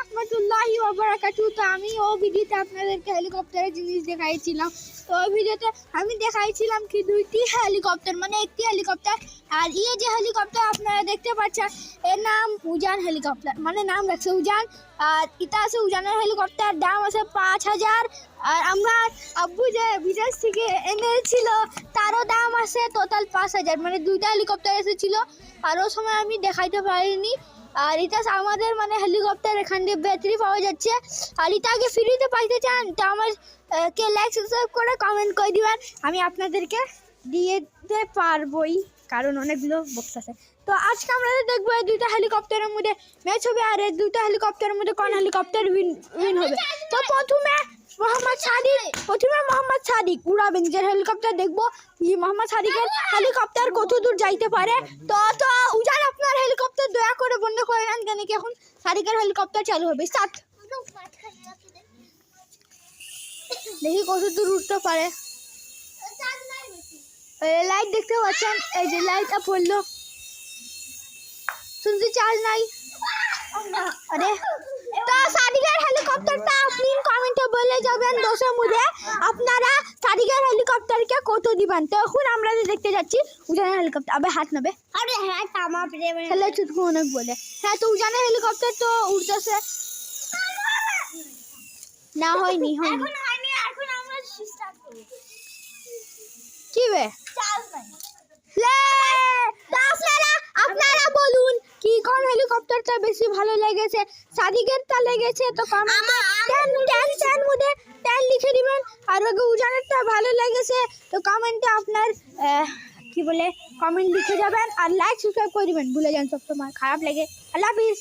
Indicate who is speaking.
Speaker 1: রাহমাতুল্লাহি ওয়া বারাকাতুহু। তো আমি ও ভিডিওতে আপনাদেরকে হেলিকপ্টারের জিনিস দেখাইছিলাম। তো ওই ভিডিওতে আমি দেখাইছিলাম কি দুইটি হেলিকপ্টার, মানে একটি হেলিকপ্টার আর এই যে হেলিকপ্টার আপনারা দেখতে পাচ্ছেন এর নাম উজান হেলিকপ্টার, মানে নাম রাখছে উজান। আর এটা আছে উজানের হেলিকপ্টার, দাম আছে 5,000। আর আমরা আব্বু যে বিদেশ থেকে এনেছিল তারও দাম আছে টোটাল 5,000, মানে দুইটা হেলিকপ্টার এসেছিল আর ওই সময় আমি দেখাইতে পারিনি। আর এটা আমাদের মানে হেলিকপ্টার এখান দিয়ে ব্যাটারি পাওয়া যাচ্ছে। আর এটা আগে ফ্রিতে পাইতে চান তা আমার কে লাইক সাবস্ক্রাইব করে কমেন্ট করে দিবেন, আমি আপনাদেরকে দিয়ে দিতে পারবোই, কারণ অনেকগুলো বক্স আছে। তো আজকে আমরা দেখবো এই দুইটা হেলিকপ্টারের মধ্যে ম্যাচ হবে আর এই দুইটা হেলিকপ্টারের মধ্যে কোন হেলিকপ্টার উইন হবে। তো প্রথমে মোহাম্মদ সাদিক উড়াবেন যে হেলিকপ্টার দেখবো যে মোহাম্মদ সাদিকের হেলিকপ্টার কত দূর যাইতে পারে। তো উজান আপনার হেলিকপ্টার দয়া করে বন্ধ করে নেন, কেন কি এখন সাদিকের হেলিকপ্টার চালু হবে। স্টার্ট। দেখি কত দূর উঠতে পারে। লাইট দেখতে পাচ্ছেন, এই যে লাইটটা পড়লো, শুনছি চার্জ নাই। আরে তো সাদিকের হেলিকপ্টারটা আপনি কমেন্টে বলে যাবেন 10-এর মধ্যে আপনারা সাদিকের হেলিকপ্টারকে কত দিবেন। তো এখন আমরা দেখতে যাচ্ছি উজানের হেলিকপ্টার। আবে হাত নেবে,
Speaker 2: আরে হ্যাঁ তামা প্রেমে
Speaker 1: ছেলে চুটকু অনেক বলে। হ্যাঁ তো উজানের হেলিকপ্টার তো উঠতেছে না, হয়নি
Speaker 2: এখন হয়নি, এখন আমরা স্টার্ট করব।
Speaker 1: কি বে
Speaker 2: চার্জ নাই।
Speaker 1: আপনারা বলুন কি কোন হেলিকপ্টারটা বেশি ভালো লেগেছে। সাদিকেরটা লেগেছে তো টেন মধ্যে 10 লিখে দিবেন, আর ওকে উজানেরটা ভালো লেগেছে তো কমেন্টে আপনার কি বলে কমেন্ট লিখে যাবেন আর লাইক সাবস্ক্রাইব করে দিবেন, ভুলে যান সব সময় খারাপ লাগে। আল্লাহ হাফিজ।